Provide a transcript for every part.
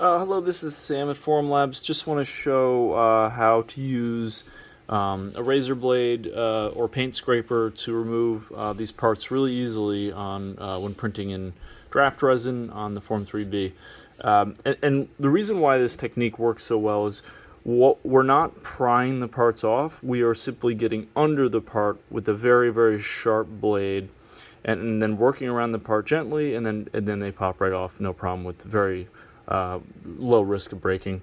Hello, this is Sam at Forum Labs. Just want to show how to use a razor blade or paint scraper to remove these parts really easily on when printing in draft resin on the Form 3B. And the reason why this technique works so well is we're not prying the parts off. We are simply getting under the part with a very, very sharp blade, and then working around the part gently, and then they pop right off, no problem, with very low risk of breaking.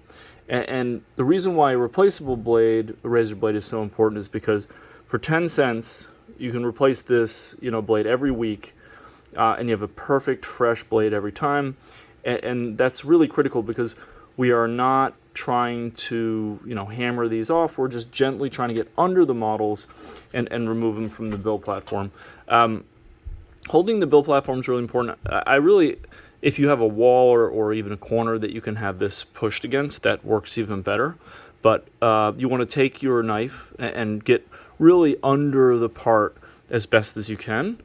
And the reason why a replaceable blade, a razor blade, is so important is because for 10 cents you can replace this blade every week, and you have a perfect fresh blade every time. And that's really critical because we are not trying to hammer these off. We're just gently trying to get under the models and remove them from the build platform. Holding the build platform is really important. If you have a wall or even a corner that you can have this pushed against, that works even better. But you want to take your knife and get really under the part as best as you can,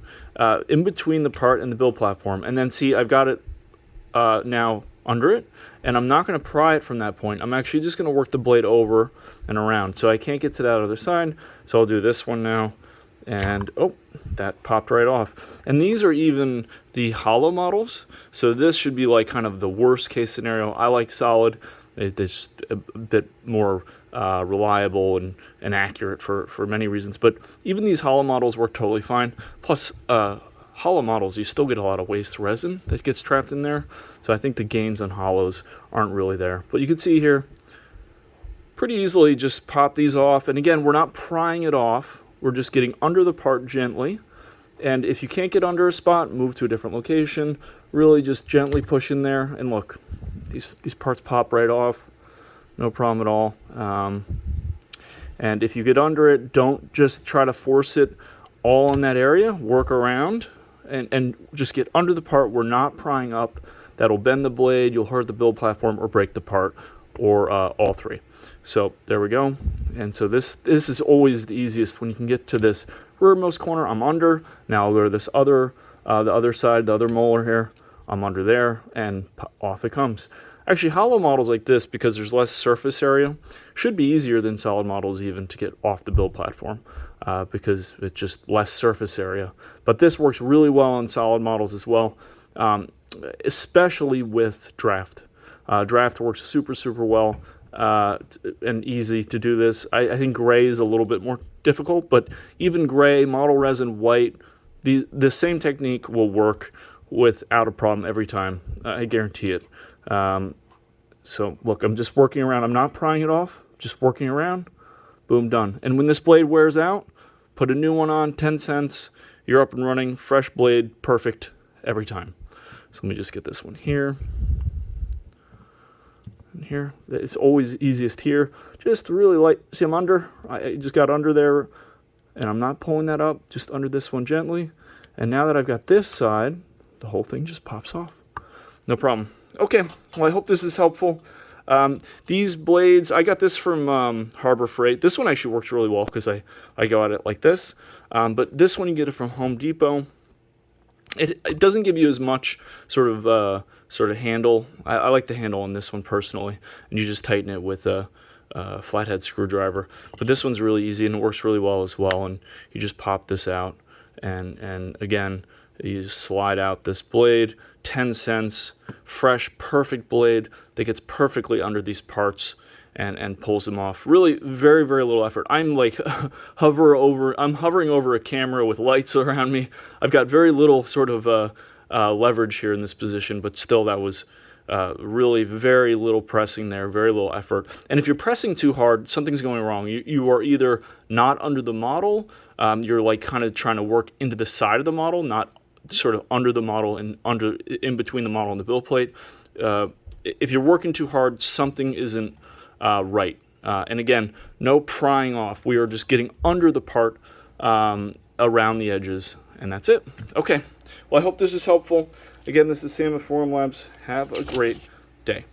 in between the part and the build platform. And then see, I've got it now under it, and I'm not going to pry it from that point. I'm actually just going to work the blade over and around. So I can't get to that other side, so I'll do this one now. And oh, that popped right off. And these are even the hollow models, so this should be like kind of the worst case scenario. I like solid. It's just a bit more reliable and accurate for many reasons. But even these hollow models work totally fine. Plus, hollow models, you still get a lot of waste resin that gets trapped in there. So I think the gains on hollows aren't really there. But you can see here, pretty easily just pop these off. And again, we're not prying it off. We're just getting under the part gently. And if you can't get under a spot, move to a different location. Really just gently push in there. And look, these parts pop right off. No problem at all. And if you get under it, don't just try to force it all in that area. Work around and just get under the part. We're not prying up. That'll bend the blade. You'll hurt the build platform or break the part, or all three. So there we go. And so this is always the easiest when you can get to this rearmost corner. I'm under. Now I'll go to this other, the other side, the other molar here. I'm under there, and off it comes. Actually, hollow models like this, because there's less surface area, should be easier than solid models even to get off the build platform, because it's just less surface area. But this works really well on solid models as well, especially with draft. Draft works super, super well. And easy to do this. I think gray is a little bit more difficult, but even gray, model resin, white, the same technique will work without a problem every time. I guarantee it. So look, I'm just working around. I'm not prying it off, just working around. Boom, done. And when this blade wears out, put a new one on, 10 cents, you're up and running, fresh blade, perfect every time. So let me just get this one here. Here, it's always easiest here. Just really light. See, I'm under. I just got under there, and I'm not pulling that up. Just under this one gently. And now that I've got this side, the whole thing just pops off. No problem. Okay. Well, I hope this is helpful. These blades, I got this from Harbor Freight. This one actually works really well because I go at it like this. But this one, you get it from Home Depot. It doesn't give you as much sort of handle. I like the handle on this one personally, and you just tighten it with a flathead screwdriver. But this one's really easy and it works really well as well. And you just pop this out, and again, you just slide out this blade. 10 cents, fresh, perfect blade that gets perfectly under these parts and pulls them off. Really very, very little effort. I'm like I'm hovering over a camera with lights around me. I've got very little sort of leverage here in this position, but still that was really very little pressing there, very little effort. And if you're pressing too hard, something's going wrong. You are either not under the model, you're like kind of trying to work into the side of the model, not sort of under the model and in between the model and the build plate. If you're working too hard, something isn't right. And again, no prying off. We are just getting under the part around the edges, and that's it. Okay. Well, I hope this is helpful. Again, this is Sam at Forum Labs. Have a great day.